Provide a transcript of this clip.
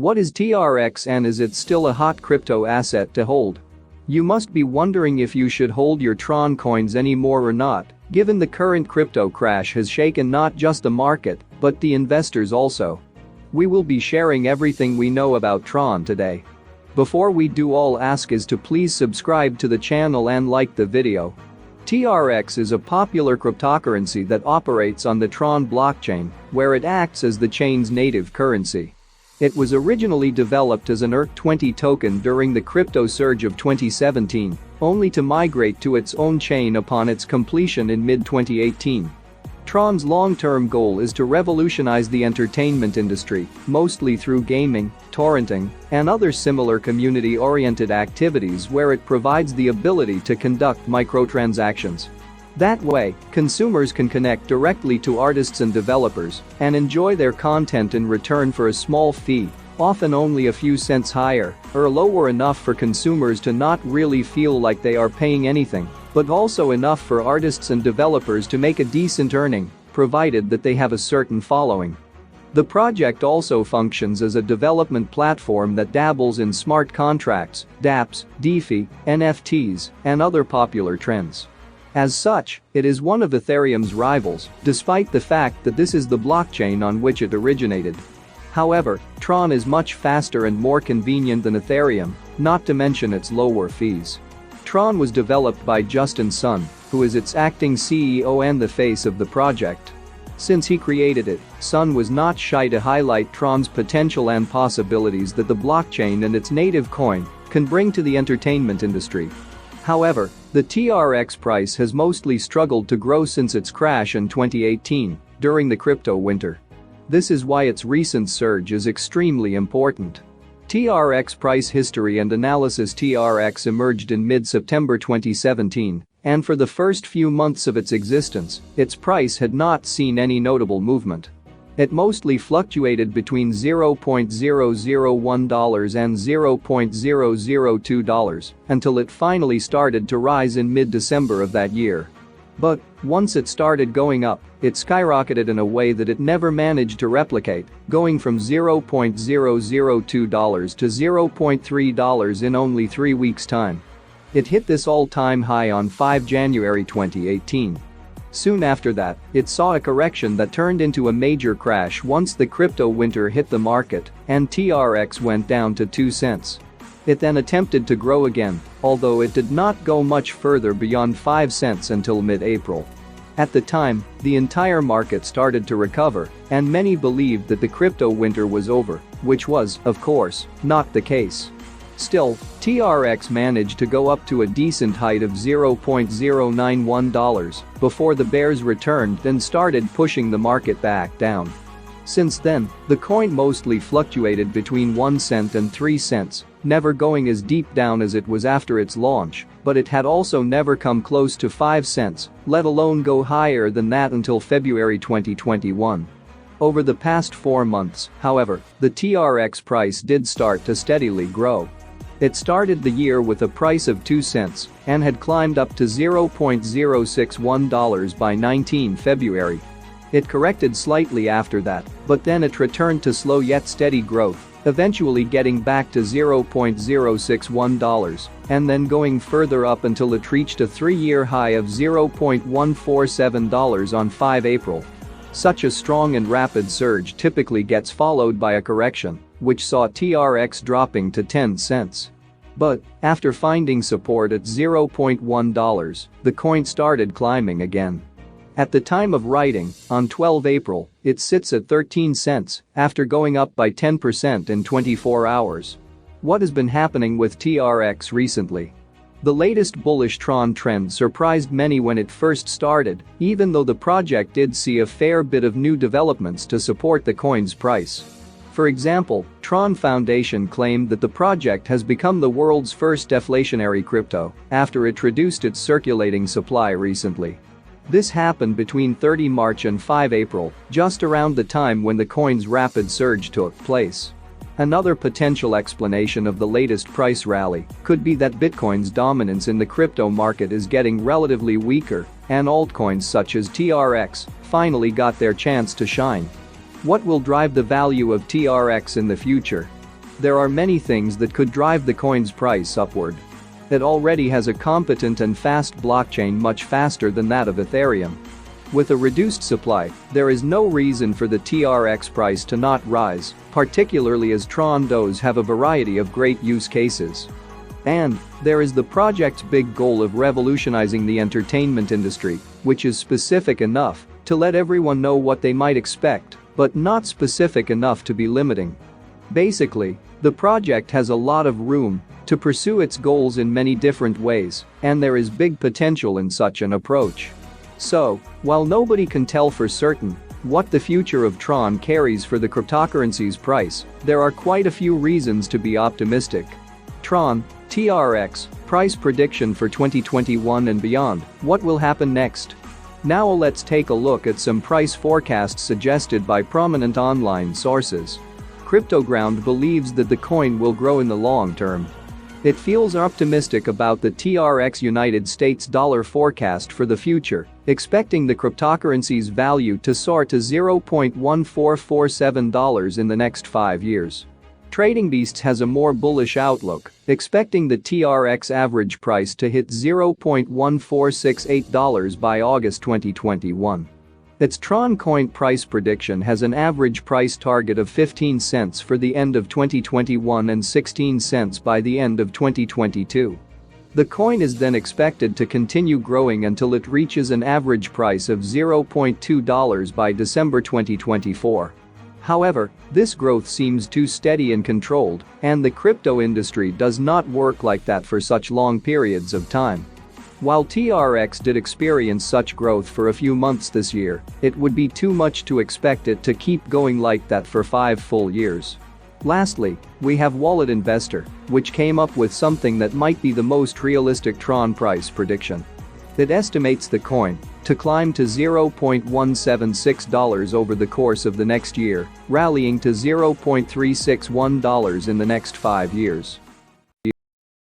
What is TRX and is it still a hot crypto asset to hold? You must be wondering if you should hold your Tron coins anymore or not, given the current crypto crash has shaken not just the market, but the investors also. We will be sharing everything we know about Tron today. Before we do, all ask is to please subscribe to the channel and like the video. TRX is a popular cryptocurrency that operates on the Tron blockchain, where it acts as the chain's native currency. It was originally developed as an ERC20 token during the crypto surge of 2017, only to migrate to its own chain upon its completion in mid-2018. Tron's long-term goal is to revolutionize the entertainment industry, mostly through gaming, torrenting, and other similar community-oriented activities where it provides the ability to conduct microtransactions. That way, consumers can connect directly to artists and developers and enjoy their content in return for a small fee, often only a few cents higher or lower, enough for consumers to not really feel like they are paying anything, but also enough for artists and developers to make a decent earning, provided that they have a certain following. The project also functions as a development platform that dabbles in smart contracts, dApps, DeFi, NFTs, and other popular trends. As such, it is one of Ethereum's rivals, despite the fact that this is the blockchain on which it originated. However, Tron is much faster and more convenient than Ethereum, not to mention its lower fees. Tron was developed by Justin Sun, who is its acting CEO and the face of the project. Since he created it, Sun was not shy to highlight Tron's potential and possibilities that the blockchain and its native coin can bring to the entertainment industry. However, the TRX price has mostly struggled to grow since its crash in 2018, during the crypto winter. This is why its recent surge is extremely important. TRX price history and analysis. TRX emerged in mid-September 2017, and for the first few months of its existence, its price had not seen any notable movement. It mostly fluctuated between $0.001 and $0.002 until it finally started to rise in mid-December of that year. But once it started going up, it skyrocketed in a way that it never managed to replicate, going from $0.002 to $0.3 in only 3 weeks' time. It hit this all-time high on 5 January 2018. Soon after that, it saw a correction that turned into a major crash once the crypto winter hit the market and TRX went down to 2 cents. It then attempted to grow again, although it did not go much further beyond 5 cents until mid-April. At the time, the entire market started to recover, and many believed that the crypto winter was over, which was, of course, not the case. Still, TRX managed to go up to a decent height of $0.091 before the bears returned and started pushing the market back down. Since then, the coin mostly fluctuated between 1 cent and 3 cents, never going as deep down as it was after its launch, but it had also never come close to 5 cents, let alone go higher than that until February 2021. Over the past 4 months, however, the TRX price did start to steadily grow. It started the year with a price of 2 cents and had climbed up to $0.061 by 19 February. It corrected slightly after that, but then it returned to slow yet steady growth, eventually getting back to $0.061 and then going further up until it reached a 3-year high of $0.147 on 5 April. Such a strong and rapid surge typically gets followed by a correction, which saw TRX dropping to 10 cents. But, after finding support at $0.1, the coin started climbing again. At the time of writing, on 12 April, it sits at 13 cents after going up by 10% in 24 hours. What has been happening with TRX recently? The latest bullish Tron trend surprised many when it first started, even though the project did see a fair bit of new developments to support the coin's price. For example, Tron Foundation claimed that the project has become the world's first deflationary crypto after it reduced its circulating supply recently. This happened between 30 March and 5 April, just around the time when the coin's rapid surge took place. Another potential explanation of the latest price rally could be that Bitcoin's dominance in the crypto market is getting relatively weaker, and altcoins such as TRX finally got their chance to shine. What will drive the value of TRX in the future? There are many things that could drive the coin's price upward. It already has a competent and fast blockchain, much faster than that of Ethereum. With a reduced supply, there is no reason for the TRX price to not rise, particularly as Tron does have a variety of great use cases. And there is the project's big goal of revolutionizing the entertainment industry, which is specific enough to let everyone know what they might expect, but not specific enough to be limiting. Basically, the project has a lot of room to pursue its goals in many different ways, and there is big potential in such an approach. So, while nobody can tell for certain what the future of Tron carries for the cryptocurrency's price, there are quite a few reasons to be optimistic. Tron TRX Price Prediction for 2021 and beyond. What will happen next? Now let's take a look at some price forecasts suggested by prominent online sources. CryptoGround believes that the coin will grow in the long term. It feels optimistic about the TRX United States dollar forecast for the future, expecting the cryptocurrency's value to soar to $0.1447 in the next 5 years. Trading Beasts has a more bullish outlook, expecting the TRX average price to hit $0.1468 by August 2021. Its Tron coin price prediction has an average price target of 15 cents for the end of 2021 and 16 cents by the end of 2022. The coin is then expected to continue growing until it reaches an average price of $0.2 by December 2024. However, this growth seems too steady and controlled, and the crypto industry does not work like that for such long periods of time. While TRX did experience such growth for a few months this year, it would be too much to expect it to keep going like that for 5 full years. Lastly, we have Wallet Investor, which came up with something that might be the most realistic Tron price prediction. It estimates the coin to climb to $0.176 over the course of the next year, rallying to $0.361 in the next 5 years.